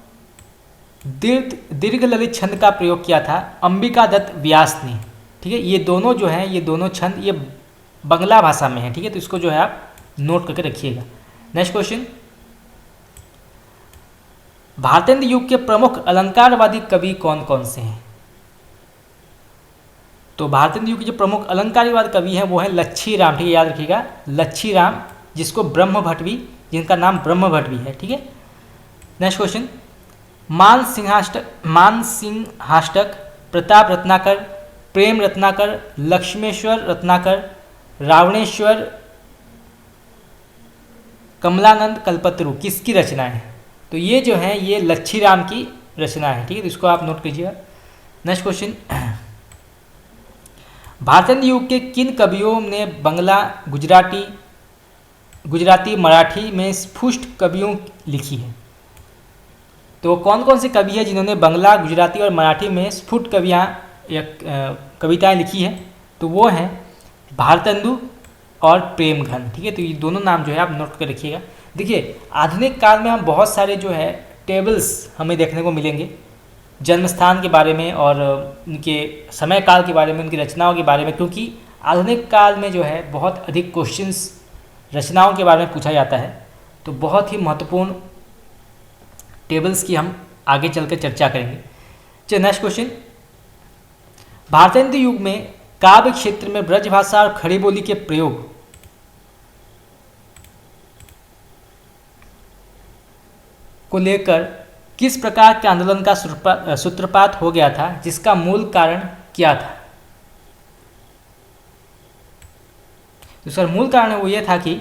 दीर्घ ललित छंद का प्रयोग किया था अंबिका दत्त व्यास ने, ठीक है। ये दोनों जो हैं, ये दोनों छंद ये बंगला भाषा में है, ठीक है, तो इसको जो है आप नोट करके रखिएगा। नेक्स्ट क्वेश्चन, भारतेंद्र युग के प्रमुख अलंकारवादी कवि कौन कौन से हैं? तो भारतेंद्र युग के जो प्रमुख अलंकारवादी कवि हैं वो है लच्छी राम, ठीक है, याद रखिएगा लच्छी राम, जिसको ब्रह्म भट्ट भी, जिनका नाम ब्रह्म भट्ट भी है, ठीक है। नेक्स्ट क्वेश्चन, मान सिंहाष्टक, प्रताप रत्नाकर, प्रेम रत्नाकर, लक्ष्मेश्वर रत्नाकर, रावणेश्वर, कमलानंद कल्पतरु किसकी रचना है? तो ये जो है ये लच्छी राम की रचना है, ठीक है, तो इसको आप नोट कीजिएगा। नेक्स्ट क्वेश्चन, भारतेंद्र युग के किन कवियों ने बंगला, गुजराती, मराठी में स्फुष्ट कवियों लिखी है? तो कौन कौन से कवि हैं जिन्होंने बंगला, गुजराती और मराठी में स्फुट कविताएं लिखी हैं? तो वो हैं भारतेंदु और प्रेमघन, ठीक है। तो ये दोनों नाम जो है आप नोट कर रखिएगा। देखिए आधुनिक काल में हम बहुत सारे जो है टेबल्स हमें देखने को मिलेंगे जन्म स्थान के बारे में और उनके समय काल के बारे में, उनकी रचनाओं के बारे में, क्योंकि आधुनिक काल में जो है बहुत अधिक क्वेश्चंस रचनाओं के बारे में पूछा जाता है। तो बहुत ही महत्वपूर्ण टेबल्स की हम आगे चलकर चर्चा करेंगे। चलिए नेक्स्ट क्वेश्चन, भारतेंदु युग में काव्य क्षेत्र में ब्रजभाषा और खड़ी बोली के प्रयोग को लेकर किस प्रकार के आंदोलन का सूत्रपात हो गया था, जिसका मूल कारण क्या था? तो सर मूल कारण वो ये था कि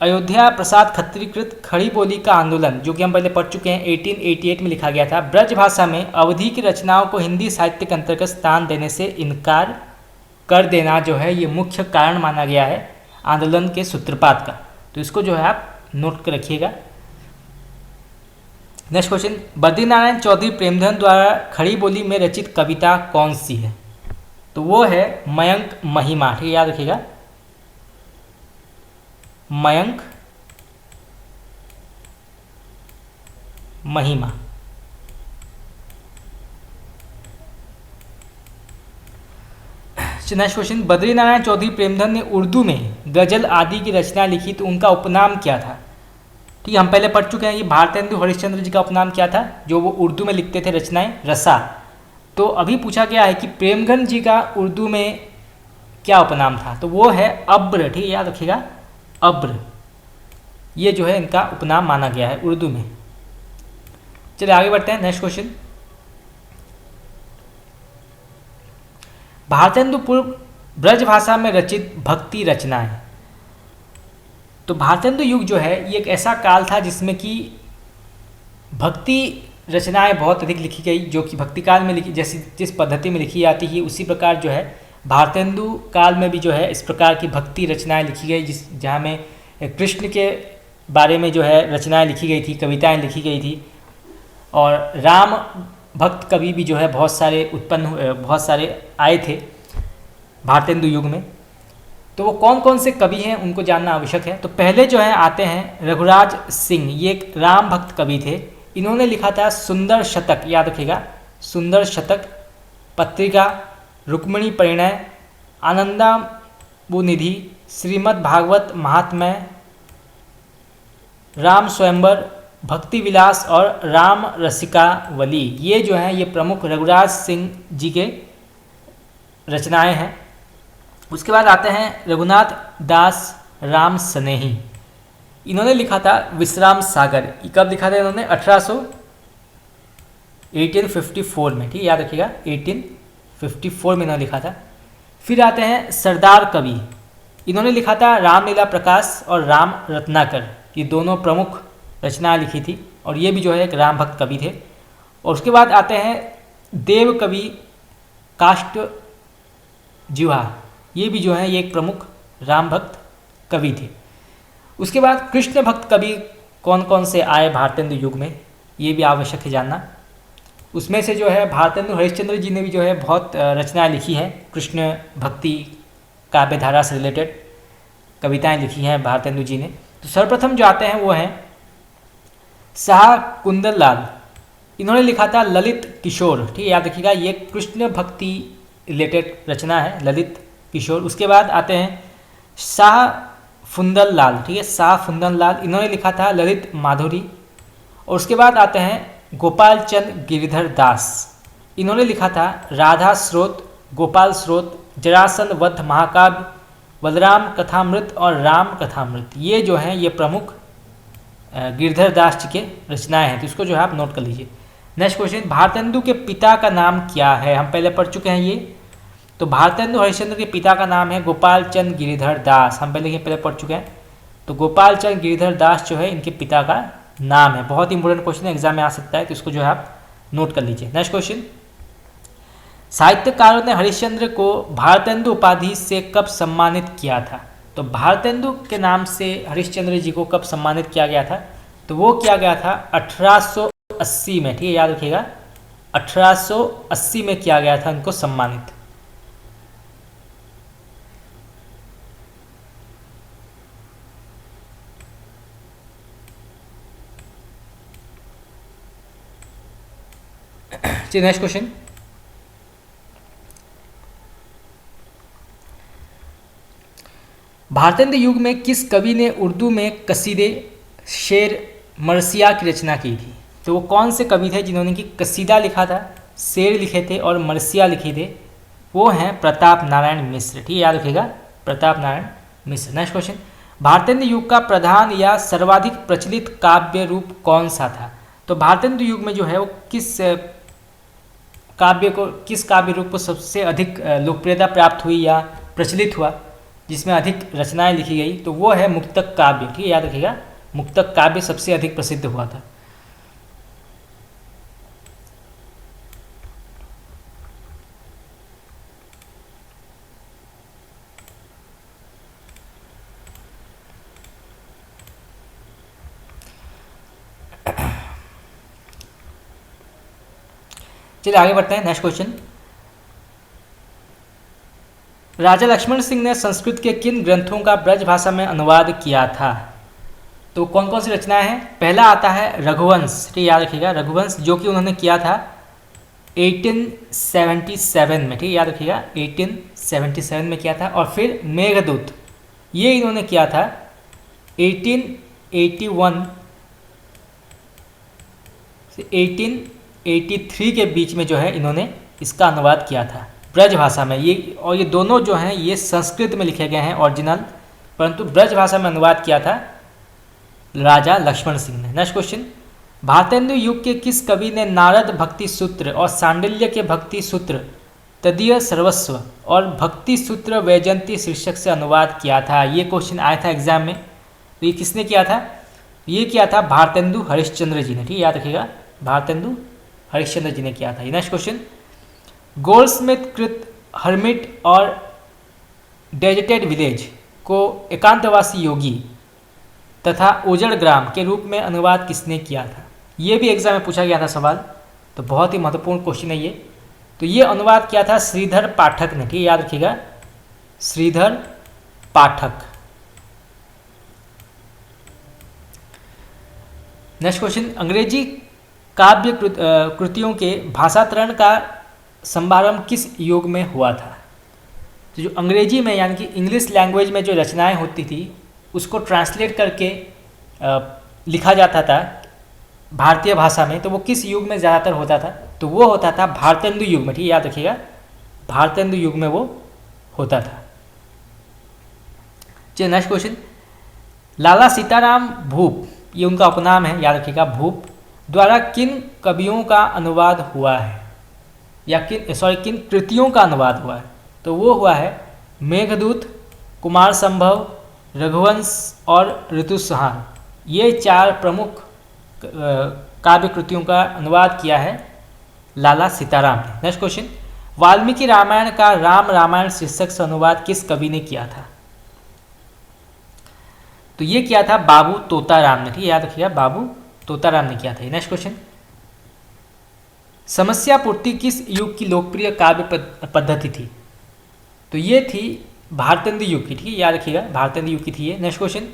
अयोध्या प्रसाद खत्रीकृत खड़ी बोली का आंदोलन, जो कि हम पहले पढ़ चुके हैं, 1888 में लिखा गया था। ब्रजभाषा में अवधि की रचनाओं को हिंदी साहित्य के अंतर्गत स्थान देने से इनकार कर देना जो है ये मुख्य कारण माना गया है आंदोलन के सूत्रपात का। तो इसको जो है आप नोट कर रखिएगा। नेक्स्ट क्वेश्चन, बद्रीनारायण चौधरी प्रेमधन द्वारा खड़ी बोली में रचित कविता कौन सी है? तो वो है मयंक महिमा। ठीक है, याद रखिएगा, मयंक महिमा। नेक्स्ट क्वेश्चन, बद्रीनारायण चौधरी प्रेमधन ने उर्दू में गजल आदि की रचना लिखी, तो उनका उपनाम क्या था? ठीक है, हम पहले पढ़ चुके हैं, ये भारतेंदु हरिश्चंद्र जी का उपनाम क्या था, जो वो उर्दू में लिखते थे रचनाएं, रसा। तो अभी पूछा गया है कि प्रेमधन जी का उर्दू में क्या उपनाम था, तो वो है अब्र। ठीक है, याद रखिएगा, अब्र, ये जो है इनका उपनाम माना गया है उर्दू में। चलिए आगे बढ़ते हैं। नेक्स्ट क्वेश्चन, भारतेंदु पूर्व ब्रजभाषा में रचित भक्ति रचनाएं। तो भारतेंदु युग जो है ये एक ऐसा काल था जिसमें कि भक्ति रचनाएं बहुत अधिक लिखी गई, जो कि भक्ति काल में लिखी, जैसी जिस पद्धति में लिखी जाती है उसी प्रकार जो है भारतेंदु काल में भी जो है इस प्रकार की भक्ति रचनाएं लिखी गई, जहाँ में कृष्ण के बारे में जो है रचनाएं लिखी गई थी, कविताएं लिखी गई थी। और राम भक्त कवि भी जो है बहुत सारे आए थे भारतेंदु युग में। तो वो कौन कौन से कवि हैं उनको जानना आवश्यक है। तो पहले जो है आते हैं रघुराज सिंह, ये एक राम भक्त कवि थे। इन्होंने लिखा था सुंदर शतक, याद रखिएगा, सुंदर शतक, पत्रिका, रुक्मिणी परिणय, आनंदाबुनिधि, श्रीमद् भागवत महात्म्य, राम स्वयंवर, भक्ति विलास और राम रसिकावली। ये जो हैं ये प्रमुख रघुराज सिंह जी के रचनाएं हैं। उसके बाद आते हैं रघुनाथ दास राम स्नेही, इन्होंने लिखा था विश्राम सागर। कब लिखा था इन्होंने? 1854 में। ठीक है, याद रखिएगा, 1854 में इन्होंने लिखा था। फिर आते हैं सरदार कवि, इन्होंने लिखा था रामलीला प्रकाश और राम रत्नाकर, ये दोनों प्रमुख रचनाएं लिखी थी, और ये भी जो है एक राम भक्त कवि थे। और उसके बाद आते हैं देव कवि काष्टजीवा, ये भी जो है ये एक प्रमुख राम भक्त कवि थे। उसके बाद कृष्ण भक्त कवि कौन कौन से आए भारतेंदु युग में, ये भी आवश्यक है जानना। उसमें से जो है भारतेंदु हरिश्चंद्र जी ने भी जो है बहुत रचनाएं लिखी हैं, कृष्ण भक्ति काव्यधारा से रिलेटेड कविताएं लिखी हैं भारतेंदु जी ने। तो सर्वप्रथम जो आते हैं वो हैं शाह कुंदन लाल, इन्होंने लिखा था ललित किशोर। ठीक है, याद रखिएगा, ये कृष्ण भक्ति रिलेटेड रचना है, ललित किशोर। उसके बाद आते हैं शाह फुंदन लाल, ठीक है, शाह फुंदन लाल, इन्होंने लिखा था ललित माधुरी। और उसके बाद आते हैं गोपाल चंद गिरिधर दास, इन्होंने लिखा था राधा स्रोत, गोपाल स्रोत, जरासंध वध महाकाव्य, बलराम कथामृत और राम कथामृत। ये जो हैं ये प्रमुख गिरधर दास जी के रचनाएं हैं, तो इसको जो है आप नोट कर लीजिए। नेक्स्ट क्वेश्चन, भारतेंदु के पिता का नाम क्या है? हम पहले पढ़ चुके हैं ये। तो भारतेंदु हरिश्चंद्र के पिता का नाम है गोपाल चंद गिरिधर दास, हम पहले पढ़ चुके हैं। तो गोपाल चंद गिरिधर दास जो है इनके पिता का नाम है। बहुत इंपॉर्टेंट क्वेश्चन एग्जाम में आ सकता है, तो इसको जो है आप नोट कर लीजिए। नेक्स्ट क्वेश्चन, साहित्यकारों ने हरिश्चंद्र को भारतेंदु उपाधि से कब सम्मानित किया था? तो भारतेंदु के नाम से हरिश्चंद्र जी को कब सम्मानित किया गया था? तो वो किया गया था 1880 में। ठीक है, याद रखिएगा, 1880 में किया गया था इनको सम्मानित। चलिए नेक्स्ट क्वेश्चन, भारतेंदु युग में किस कवि ने उर्दू में कसीदे शेर मरसिया की रचना की थी? तो वो कौन से कवि थे जिन्होंने कि कसीदा लिखा था शेर लिखे थे और मरसिया लिखे थे वो हैं प्रताप नारायण मिश्र। ठीक है, याद रखिएगा, प्रताप नारायण मिश्र। नेक्स्ट क्वेश्चन, भारतेंदु युग का प्रधान या सर्वाधिक प्रचलित काव्य रूप कौन सा था? तो भारतेंदु युग में जो है वो किस काव्य रूप को सबसे अधिक लोकप्रियता प्राप्त हुई या प्रचलित हुआ, जिसमें अधिक रचनाएं लिखी गई? तो वो है मुक्तक काव्य। ठीक है, याद रखिएगा, मुक्तक काव्य सबसे अधिक प्रसिद्ध हुआ था। चलिए आगे बढ़ते हैं। नेक्स्ट क्वेश्चन, राजा लक्ष्मण सिंह ने संस्कृत के किन ग्रंथों का ब्रज भाषा में अनुवाद किया था? तो कौन कौन सी रचनाएं हैं? पहला आता है रघुवंश। ठीक, याद रखिएगा, रघुवंश, जो कि उन्होंने किया था 1877 में। ठीक, याद रखिएगा, 1877 में किया था। और फिर मेघदूत, ये इन्होंने किया था 1881 से 1883 के बीच में जो है इन्होंने इसका अनुवाद किया था ब्रज भाषा में। ये दोनों जो हैं ये संस्कृत में लिखे गए हैं ओरिजिनल, परंतु ब्रज भाषा में अनुवाद किया था राजा लक्ष्मण सिंह ने। नेक्स्ट क्वेश्चन, भारतेंदु युग के किस कवि ने नारद भक्ति सूत्र और सांडिल्य के भक्ति सूत्र तदीय सर्वस्व और भक्ति सूत्र वैजयंती शीर्षक से अनुवाद किया था? ये क्वेश्चन आया था एग्जाम में। तो ये किसने किया था? ये किया था भारतेंदु हरिश्चंद्र जी ने। ठीक, याद रखिएगा, भारतेंदु हरिश्चंद्र जी ने किया था। नेक्स्ट क्वेश्चन, गोल्डस्मिथ कृत हर्मिट और डेजर्टेड विलेज को एकांतवासी योगी तथा उजड़ ग्राम के रूप में अनुवाद किसने किया था? ये भी एग्जाम में पूछा गया था सवाल, तो बहुत ही महत्वपूर्ण क्वेश्चन है ये। तो ये अनुवाद किया था श्रीधर पाठक ने। ठीक, याद रखिएगा, श्रीधर पाठक। नेक्स्ट क्वेश्चन, अंग्रेजी काव्य कृतियों के भाषांतरण का समारंभ किस युग में हुआ था? तो जो अंग्रेजी में यानी कि इंग्लिश लैंग्वेज में जो रचनाएं होती थी उसको ट्रांसलेट करके लिखा जाता था भारतीय भाषा में, तो वो किस युग में ज़्यादातर होता था? तो वो होता था भारतेंदु युग में। ठीक, याद रखिएगा, भारतेंदु युग में वो होता था। चलिए नेक्स्ट क्वेश्चन, लाला सीताराम भूप, ये उनका उपनाम है, याद रखिएगा, भूप, द्वारा किन कवियों का अनुवाद हुआ है या किन कृतियों का अनुवाद हुआ है? तो वो हुआ है मेघदूत, कुमार संभव, रघुवंश और ऋतुसंहार। ये 4 प्रमुख काव्य कृतियों का अनुवाद किया है लाला सीताराम ने। नेक्स्ट क्वेश्चन, वाल्मीकि रामायण का राम रामायण शीर्षक से अनुवाद किस कवि ने किया था? तो ये किया था बाबू तोताराम ने। ठीक, याद रखिएगा, बाबू तोताराम ने किया था। नेक्स्ट क्वेश्चन, समस्या पूर्ति किस युग की लोकप्रिय काव्य पद्धति थी? तो ये थी भारतेंदु युग की। ठीक है, याद रखिएगा, भारतेंदु युग की थी ये। नेक्स्ट क्वेश्चन,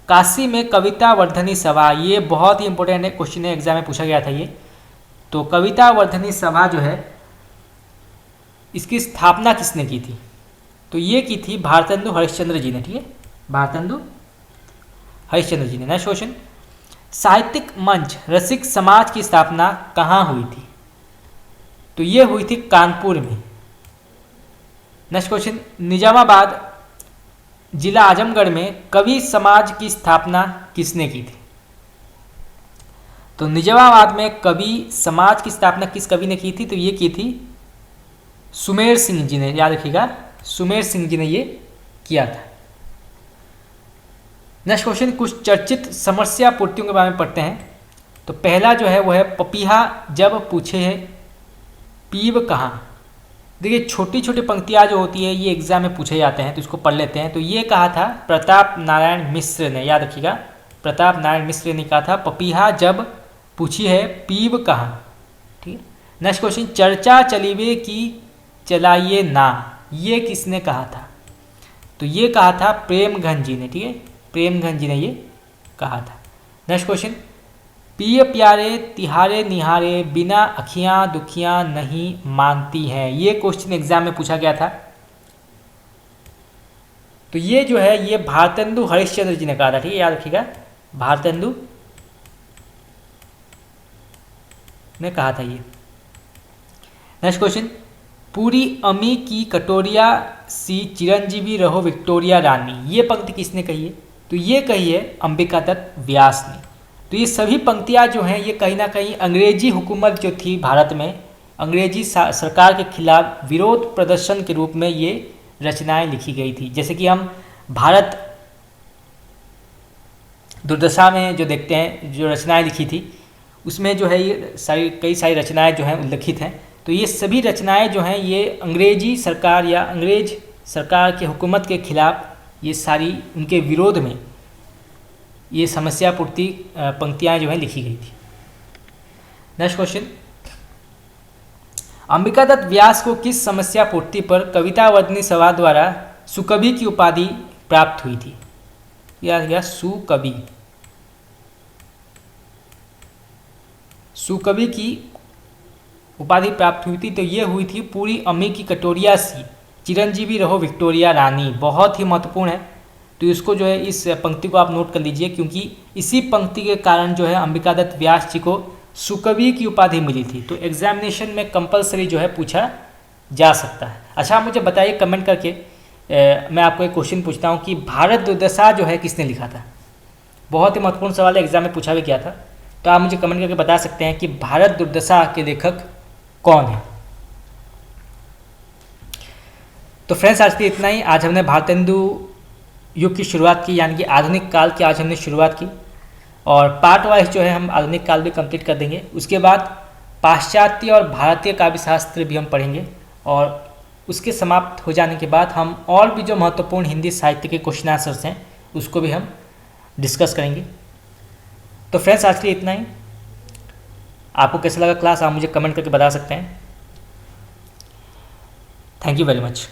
काशी में कविता वर्धनी सभा, ये बहुत ही इंपॉर्टेंट है, क्वेश्चन है, एग्जाम में पूछा गया था ये। तो कविता वर्धनी सभा जो है इसकी स्थापना किसने की थी? तो ये की थी भारतेंदु हरिश्चंद्र जी ने। ठीक है, भारतेंदु हरिश्चंद्र जी ने। नेक्स्ट क्वेश्चन, साहित्यिक मंच रसिक समाज की स्थापना कहाँ हुई थी? तो ये हुई थी कानपुर में। नेक्स्ट क्वेश्चन, निजामाबाद जिला आजमगढ़ में कवि समाज की स्थापना किसने की थी? तो निजामाबाद में कवि समाज की स्थापना किस कवि ने की थी? तो ये की थी सुमेर सिंह जी ने। याद रखिएगा, सुमेर सिंह जी ने ये किया था। नेक्स्ट क्वेश्चन, कुछ चर्चित समस्या पूर्तियों के बारे में पढ़ते हैं। तो पहला जो है वो है पपीहा जब पूछे है पीव कहाँ। देखिए छोटी छोटी पंक्तियाँ जो होती है ये एग्जाम में पूछे जाते हैं, तो इसको पढ़ लेते हैं। तो ये कहा था प्रताप नारायण मिश्र ने। याद रखिएगा, प्रताप नारायण मिश्र ने कहा था पपीहा जब पूछी है पीव कहाँ। ठीक है, नेक्स्ट क्वेश्चन, चर्चा चलीवे की चलाइए ना, ये किसने कहा था? तो ये कहा था प्रेमघन जी ने। ठीक है, प्रेमघन जी ने ये कहा था। नेक्स्ट क्वेश्चन, पिय प्यारे तिहारे निहारे बिना अखियाँ दुखियाँ नहीं मानती हैं, ये क्वेश्चन एग्जाम में पूछा गया था। तो ये जो है ये भारतेंदु हरिश्चंद्र जी ने कहा था। ठीक है, याद रखिएगा, भारतेंदु ने कहा था ये। नेक्स्ट क्वेश्चन, पूरी अमी की कटोरिया सी चिरंजीवी रहो विक्टोरिया रानी, ये पंक्ति किसने कही है? तो ये कही है अंबिका दत्त व्यास ने। तो ये सभी पंक्तियाँ जो हैं ये कहीं ना कहीं अंग्रेजी हुकूमत जो थी भारत में, अंग्रेजी सरकार के खिलाफ विरोध प्रदर्शन के रूप में ये रचनाएं लिखी गई थी। जैसे कि हम भारत दुर्दशा में जो देखते हैं, जो रचनाएं लिखी थी उसमें जो है ये कई सारी रचनाएं जो हैं उल्लिखित हैं। तो ये सभी रचनाएं जो हैं ये अंग्रेजी सरकार या अंग्रेज सरकार के हुकूमत के खिलाफ ये सारी उनके विरोध में ये समस्या पूर्ति पंक्तियाँ जो हैं लिखी गई थी। नेक्स्ट क्वेश्चन, अंबिका दत्त व्यास को किस समस्या पूर्ति पर कविता वर्धनी सभा द्वारा सुकवि की उपाधि प्राप्त हुई थी? या सुकवि, सुकवि की उपाधि प्राप्त हुई थी। तो ये हुई थी पूरी अमी की कटोरिया सी चिरंजीवी रहो विक्टोरिया रानी, बहुत ही महत्वपूर्ण है। तो इसको जो है इस पंक्ति को आप नोट कर लीजिए, क्योंकि इसी पंक्ति के कारण जो है अंबिका दत्त व्यास जी को सुकवि की उपाधि मिली थी। तो एग्जामिनेशन में कंपलसरी जो है पूछा जा सकता है। अच्छा, मुझे बताइए कमेंट करके, मैं आपको एक क्वेश्चन पूछता हूँ कि भारत दुर्दशा जो है किसने लिखा था? बहुत ही महत्वपूर्ण सवाल है, एग्जाम में पूछा भी गया था। तो आप मुझे कमेंट करके बता सकते हैं कि भारत दुर्दशा के लेखक कौन है? तो फ्रेंड्स, आज के इतना ही। आज हमने भारतेंदु युग की शुरुआत की, यानी कि आधुनिक काल की आज हमने शुरुआत की, और पार्ट वाइज जो है हम आधुनिक काल भी कंप्लीट कर देंगे। उसके बाद पाश्चात्य और भारतीय काव्य शास्त्र भी हम पढ़ेंगे, और उसके समाप्त हो जाने के बाद हम और भी जो महत्वपूर्ण हिंदी साहित्य के क्वेश्चन आंसर्स हैं उसको भी हम डिस्कस करेंगे। तो फ्रेंड्स, आज के लिए इतना ही। आपको कैसा लगा क्लास, आप मुझे कमेंट करके बता सकते हैं। Thank you very much.